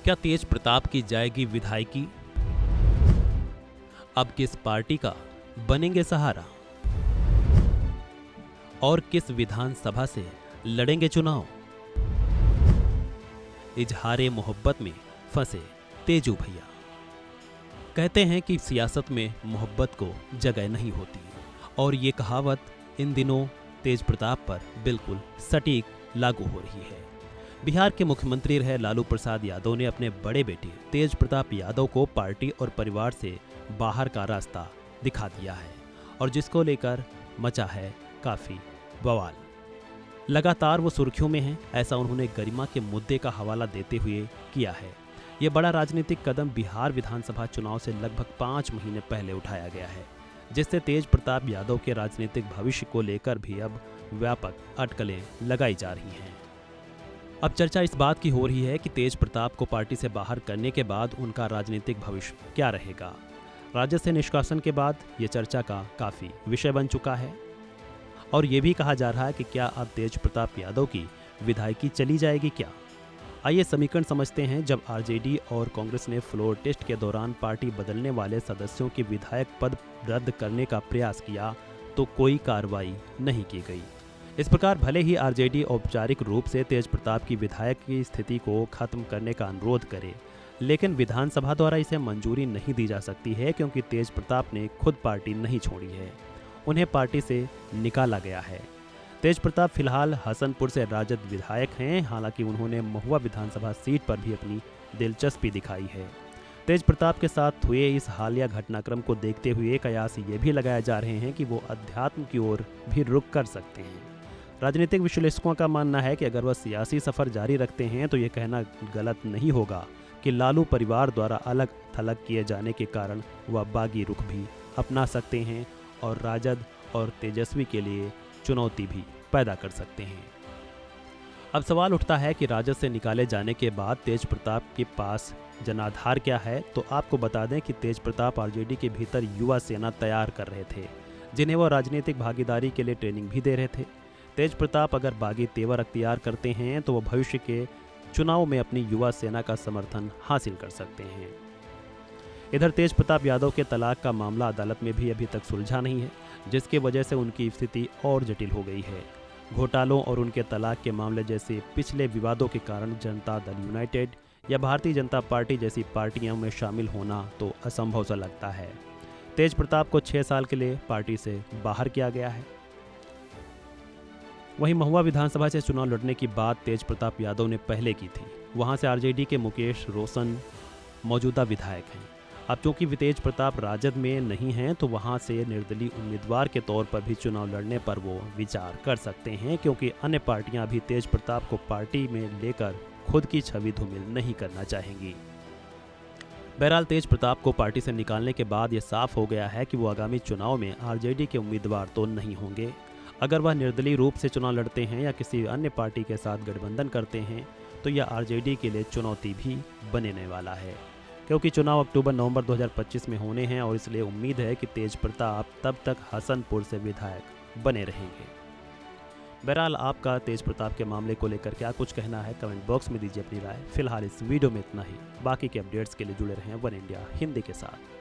क्या तेज प्रताप की जाएगी विधायकी? अब किस पार्टी का बनेंगे सहारा और किस विधानसभा से लड़ेंगे चुनाव? इजहारे मोहब्बत में फंसे तेजू भैया। कहते हैं कि सियासत में मोहब्बत को जगह नहीं होती और ये कहावत इन दिनों तेज प्रताप पर बिल्कुल सटीक लागू हो रही है। बिहार के मुख्यमंत्री रहे लालू प्रसाद यादव ने अपने बड़े बेटे तेज प्रताप यादव को पार्टी और परिवार से बाहर का रास्ता दिखा दिया है और जिसको लेकर मचा है काफी बवाल। लगातार वो सुर्खियों में हैं, ऐसा उन्होंने गरिमा के मुद्दे का हवाला देते हुए किया है। ये बड़ा राजनीतिक कदम बिहार विधानसभा चुनाव से लगभग 5 महीने पहले उठाया गया है, जिससे तेज प्रताप यादव के राजनीतिक भविष्य को लेकर भी अब व्यापक अटकलें लगाई जा रही हैं। अब चर्चा इस बात की हो रही है कि तेज प्रताप को पार्टी से बाहर करने के बाद उनका राजनीतिक भविष्य क्या रहेगा। राजद से निष्कासन के बाद ये चर्चा का काफी विषय बन चुका है और ये भी कहा जा रहा है कि क्या अब तेज प्रताप यादव की विधायकी चली जाएगी क्या। आइए समीकरण समझते हैं। जब आरजेडी और कांग्रेस ने फ्लोर टेस्ट के दौरान पार्टी बदलने वाले सदस्यों के विधायक पद रद्द करने का प्रयास किया तो कोई कार्रवाई नहीं की गई। इस प्रकार भले ही आरजेडी औपचारिक रूप से तेज प्रताप की विधायक की स्थिति को खत्म करने का अनुरोध करे, लेकिन विधानसभा द्वारा इसे मंजूरी नहीं दी जा सकती है क्योंकि तेज प्रताप ने खुद पार्टी नहीं छोड़ी है, उन्हें पार्टी से निकाला गया है। तेज प्रताप फिलहाल हसनपुर से राजद विधायक हैं, हालांकि उन्होंने महुआ विधानसभा सीट पर भी अपनी दिलचस्पी दिखाई है। तेज प्रताप के साथ हुए इस हालिया घटनाक्रम को देखते हुए कयास ये भी लगाए जा रहे हैं कि वो अध्यात्म की ओर भी रुख कर सकते हैं। राजनीतिक विश्लेषकों का मानना है कि अगर वह सियासी सफर जारी रखते हैं तो ये कहना गलत नहीं होगा कि लालू परिवार द्वारा अलग थलग किए जाने के कारण वह बागी रुख भी अपना सकते हैं और राजद और तेजस्वी के लिए चुनौती भी पैदा कर सकते हैं। अब सवाल उठता है कि राजद से निकाले जाने के बाद तेज प्रताप के पास जनाधार क्या है। तो आपको बता दें कि तेज प्रताप आरजेडी के भीतर युवा सेना तैयार कर रहे थे, जिन्हें वो राजनीतिक भागीदारी के लिए ट्रेनिंग भी दे रहे थे। तेज प्रताप अगर बागी तेवर अख्तियार करते हैं तो वो भविष्य के चुनाव में अपनी युवा सेना का समर्थन हासिल कर सकते हैं। इधर तेज प्रताप यादव के तलाक का मामला अदालत में भी अभी तक सुलझा नहीं है, जिसकी वजह से उनकी स्थिति और जटिल हो गई है। घोटालों और उनके तलाक के मामले जैसे पिछले विवादों के कारण जनता दल यूनाइटेड या भारतीय जनता पार्टी जैसी पार्टियों में शामिल होना तो असंभव सा लगता है। तेज प्रताप को 6 साल के लिए पार्टी से बाहर किया गया है। वहीं महुआ विधानसभा से चुनाव लड़ने की बात तेज प्रताप यादव ने पहले की थी। वहां से आरजेडी के मुकेश रोशन मौजूदा विधायक हैं। अब क्योंकि तेज प्रताप राजद में नहीं हैं तो वहां से निर्दलीय उम्मीदवार के तौर पर भी चुनाव लड़ने पर वो विचार कर सकते हैं, क्योंकि अन्य पार्टियां भी तेज प्रताप को पार्टी में लेकर खुद की छवि धूमिल नहीं करना चाहेंगी। बहरहाल तेज प्रताप को पार्टी से निकालने के बाद ये साफ हो गया है कि वो आगामी चुनाव में आरजेडी के उम्मीदवार तो नहीं होंगे। अगर वह निर्दलीय रूप से चुनाव लड़ते हैं या किसी अन्य पार्टी के साथ गठबंधन करते हैं तो यह आरजेडी के लिए चुनौती भी बनने वाला है, क्योंकि चुनाव अक्टूबर-नवंबर 2025 में होने हैं और इसलिए उम्मीद है कि तेज प्रताप तब तक हसनपुर से विधायक बने रहेंगे। बहरहाल आपका तेज प्रताप के मामले को लेकर क्या कुछ कहना है, कमेंट बॉक्स में दीजिए अपनी राय। फिलहाल इस वीडियो में इतना ही। बाकी के अपडेट्स के लिए जुड़े रहें वन इंडिया हिंदी के साथ।